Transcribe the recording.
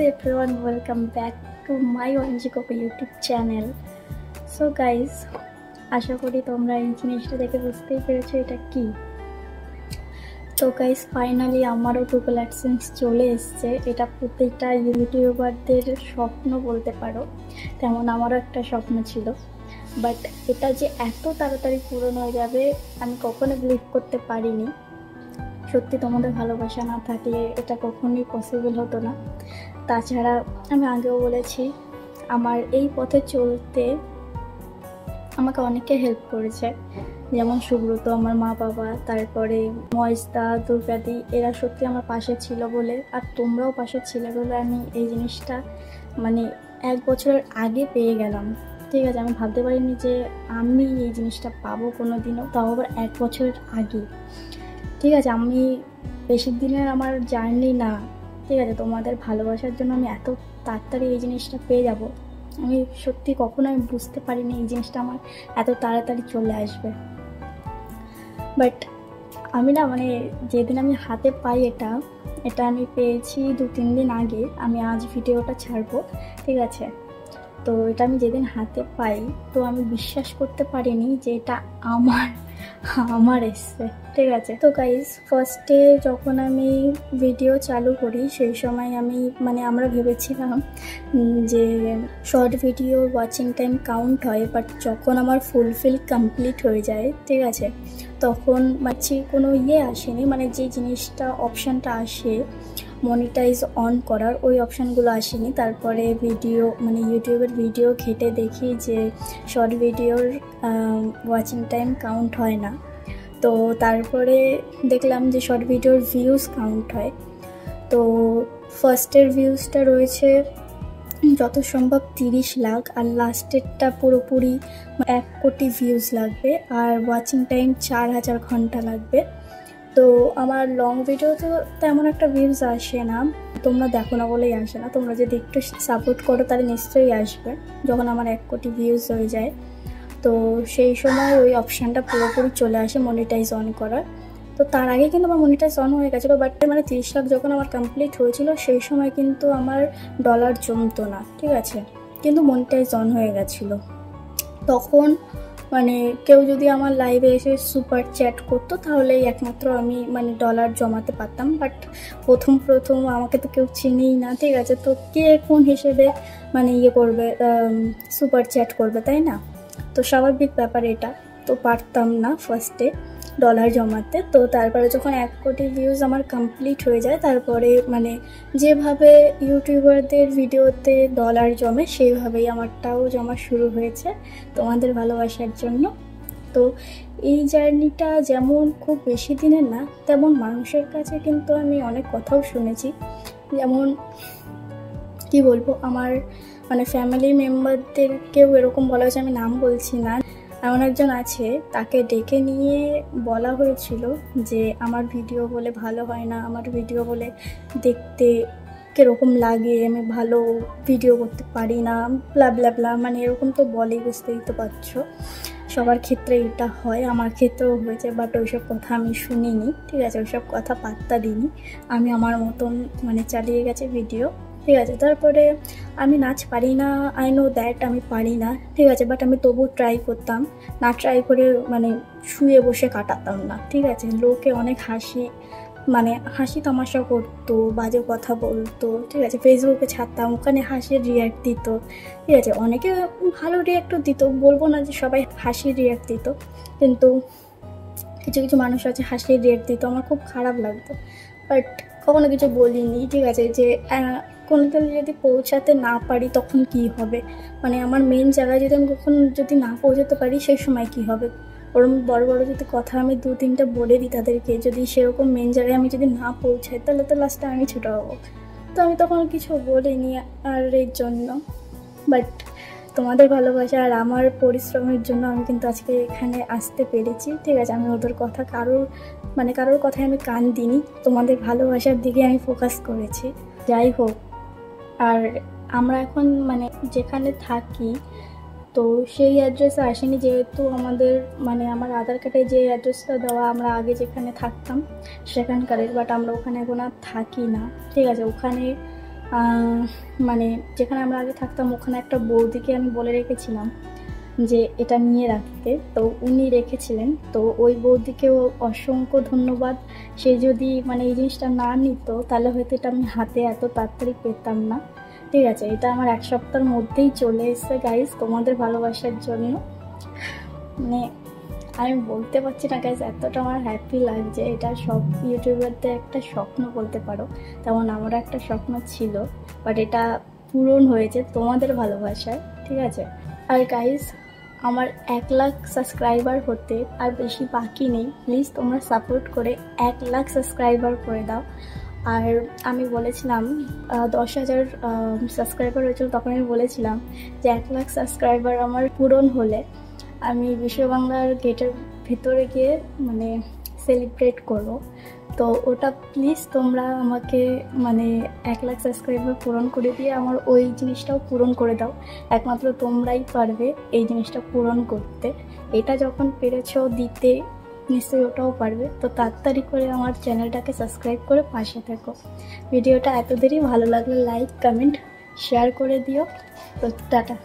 everyone, welcome back to my ONG Coco YouTube channel. So guys, আশা করি তোমরা এই জিনিসটা দেখে বুঝতেই পেরেছো এটা কি। তো গাইস ফাইনালি আমারও গুগল অ্যাডসেন্স চলে এসছে। এটা প্রত্যেকটা ইউটিউবারদের স্বপ্ন বলতে পারো, তেমন আমারও একটা স্বপ্ন ছিল। বাট এটা যে এত তাড়াতাড়ি পূরণ হয়ে যাবে আমি কখনো বিলিভ করতে পারিনি। সত্যি তোমাদের ভালোবাসা না থাকলে এটা কখনোই পসিবল হতো না। তাছাড়া আমি আগেও বলেছি, আমার এই পথে চলতে আমাকে অনেকে হেল্প করেছে, যেমন সুব্রত, আমার মা বাবা, তারপরে ময়েস্তা, দুর্গাদি, এরা সত্যি আমার পাশে ছিল বলে, আর তোমরাও পাশে ছিলে বলে আমি এই জিনিসটা মানে 1 বছরের আগে পেয়ে গেলাম। ঠিক আছে, আমি ভাবতে পারিনি যে আমি এই জিনিসটা পাবো কোনো দিনও, তাও আবার 1 বছরের আগে। ঠিক আছে, আমি বেশি দিনের আমার জার্নি না। ঠিক আছে, তোমাদের ভালোবাসার জন্য আমি এত তাড়াতাড়ি এই জিনিসটা পেয়ে যাব আমি সত্যি কখনো আমি বুঝতে পারিনি এই জিনিসটা আমার এত তাড়াতাড়ি চলে আসবে। বাট আমি না মানে যেদিন আমি হাতে পাই এটা আমি পেয়েছি 2-3 দিন আগে। আমি আজ ভিডিওটা ছাড়বো, ঠিক আছে। তো এটা আমি যেদিন হাতে পাই তো আমি বিশ্বাস করতে পারিনি যে এটা আমার এসছে। ঠিক আছে, তো গাইজ ফার্স্টে যখন আমি ভিডিও চালু করি সেই সময় আমি আমরা ভেবেছিলাম যে short video watching time count হয়, বাট যখন আমার ফুলফিল কমপ্লিট হয়ে যায়, ঠিক আছে, তখন কোনো আসেনি, যে জিনিসটা অপশানটা আসে মনিটাইজ অন করার, ওই অপশানগুলো আসেনি। তারপরে ভিডিও ইউটিউবের ভিডিও ঘেটে দেখি যে শর্ট ভিডিওর ওয়াচিং টাইম কাউন্ট হয় না। তো তারপরে দেখলাম যে শর্ট ভিডিওর ভিউজ কাউন্ট হয়। তো ফার্স্টের ভিউজটা রয়েছে যত সম্ভব 30 লাখ, আর লাস্টেরটা পুরোপুরি 1 কোটি ভিউজ লাগবে, আর ওয়াচিং টাইম 4000 ঘন্টা লাগবে। তো আমার লং ভিডিওতে তেমন একটা ভিউজ আসে না, তোমরা দেখো না বলেই আসে না। তোমরা যদি একটু সাপোর্ট করো তাহলে নিশ্চয়ই আসবে যখন আমার 1 কোটি ভিউজ হয়ে যায়। তো সেই সময় ওই অপশানটা পুরোপুরি চলে আসে মনিটাইজ অন করার। তো তার আগে কিন্তু আমার মনিটাইজ অন হয়ে গেছিলো, বাট 30 লাখ যখন আমার কমপ্লিট হয়েছিল সেই সময় কিন্তু আমার ডলার জমতো না, ঠিক আছে, কিন্তু মনিটাইজ অন হয়ে গেছিলো। তখন কেউ যদি আমার লাইভে এসে সুপার চ্যাট করতো তাহলেই একমাত্র আমি ডলার জমাতে পারতাম। বাট প্রথম আমাকে তো কেউ চিনেই না, ঠিক আছে, তো কে কোন হিসেবে করবে, সুপার চ্যাট করবে, তাই না? তো স্বাভাবিক ব্যাপার এটা, তো পারতাম না ফার্স্টে ডলার জমাতে। তো তারপরে যখন 1 কোটি ভিউজ আমার কমপ্লিট হয়ে যায়, তারপরে যেভাবে ইউটিউবারদের ভিডিওতে ডলার জমে সেইভাবেই আমারটাও জমা শুরু হয়েছে তোমাদের ভালোবাসার জন্য। তো এই জার্নিটা যেমন খুব বেশি দিনের না, তেমন মানুষের কাছে কিন্তু আমি অনেক কথাও শুনেছি। যেমন কি বলবো, আমার ফ্যামিলি মেম্বারদেরকেও এরকম বলা হয়েছে, আমি নাম বলছি না, এমন একজন আছে তাকে ডেকে নিয়ে বলা হয়েছিল যে আমার ভিডিও বলে ভালো হয় না, আমার ভিডিও বলে দেখতে কীরকম লাগে, আমি ভালো ভিডিও করতে পারি না, ব্লা ব্লা ব্লা, এরকম তো বলেই, বুঝতেই তো পারছো। সবার ক্ষেত্রে এটা হয়, আমার ক্ষেত্রেও হয়েছে, বাট ওইসব কথা আমি শুনিনি, ঠিক আছে, ওইসব কথা পাত্তা দিইনি। আমি আমার মতন চালিয়ে গেছে ভিডিও, ঠিক আছে। তারপরে আমি নাচ পারি না, আই নো দ্যাট আমি পারি না, ঠিক আছে, বাট আমি তবু ট্রাই করতাম। না ট্রাই করে শুয়ে বসে কাটাতাম না, ঠিক আছে। লোকে অনেক হাসি তামাশা করতো, বাজে কথা বলতো, ঠিক আছে, ফেসবুকে ছাড়তাম, ওখানে হাসির রিয়্যাক্ট দিত, ঠিক আছে, অনেকে ভালো রিয়্যাক্টও দিত, বলবো না যে সবাই হাসির রিয়্যাক্ট দিত, কিন্তু কিছু মানুষ আছে হাসির রিয়্যাক্ট দিত, আমার খুব খারাপ লাগতো, বাট কখনো কিছু বলিনি, ঠিক আছে। যে কোনোদিন যদি পৌঁছাতে না পারি তখন কি হবে, আমার মেন জায়গায় যদি আমি যদি না পৌঁছাতে পারি সেই সময় কি হবে। ওরকম বড় যদি কথা আমি 2-3টা বলে দিই তাদেরকে, যদি সেরকম মেন জায়গায় আমি যদি না পৌঁছাই তাহলে তো লাস্টে আমি ছোটো হবো। তো আমি তখন কিছু বলিনি আর এর জন্য। বাট তোমাদের ভালোবাসা আর আমার পরিশ্রমের জন্য আমি কিন্তু আজকে এখানে আসতে পেরেছি, ঠিক আছে। আমি ওদের কথা কারোর কথায় আমি কান দিইনি, তোমাদের ভালোবাসার দিকে আমি ফোকাস করেছি। যাই হোক, আর আমরা এখন যেখানে থাকি তো সেই অ্যাড্রেসে আসেনি, যেহেতু আমাদের আমার আধার কার্ডে যে অ্যাড্রেসটা দেওয়া আমরা আগে যেখানে থাকতাম সেখানকারের, বাট আমরা ওখানে এখন আর থাকি না, ঠিক আছে। ওখানে মানে যেখানে আমরা আগে থাকতাম ওখানে একটা বৌদিকে আমি বলে রেখেছিলাম যে এটা নিয়ে রাখতে, তো উনি রেখেছিলেন। তো ওই বৌদিকেও অসংখ্য ধন্যবাদ। সে যদি মানে এই জিনিসটা না নিত তাহলে হয়তো এটা আমি হাতে এত তাড়াতাড়ি পেতাম না। ঠিক আছে, এটা আমার 1 সপ্তাহের মধ্যেই চলে এসেছে গাইজ, তোমাদের ভালোবাসার জন্য। মানে আমি বলতে পারছি না গাইজ, এতটা আমার হ্যাপি লাগছে। এটা সব ইউটিউবারদের একটা স্বপ্ন বলতে পারো, তেমন আমারও একটা স্বপ্ন ছিল, বাট এটা পূরণ হয়েছে তোমাদের ভালোবাসায়। ঠিক আছে, আর গাইজ আমার 1 লাখ সাবস্ক্রাইবার হতে আর বেশি বাকি নেই। প্লিজ তোমরা সাপোর্ট করে 1 লাখ সাবস্ক্রাইবার করে দাও। আর আমি বলেছিলাম 10,000 সাবস্ক্রাইবার হয়েছিল, তখন আমি বলেছিলাম যে 1 লাখ সাবস্ক্রাইবার আমার পূরণ হলে আমি বিশ্ব বাংলার গেটের ভিতরে গিয়ে মানে সেলিব্রেট করব। তো ওটা প্লিজ তোমরা আমাকে মানে 1 লাখ সাবস্ক্রাইবার পূরণ করে দিয়ে আমার ওই জিনিসটাও পূরণ করে দাও। একমাত্র তোমরাই পারবে এই জিনিসটা পূরণ করতে। এটা যখন পেরেছো দিতে, নিশ্চয়ই ওটাও পারবে। তো তাড়াতাড়ি করে আমার চ্যানেলটাকে সাবস্ক্রাইব করে পাশে থেকো। ভিডিওটা এত দেরি ভালো লাগলে লাইক, কমেন্ট, শেয়ার করে দিও। তো টাটা।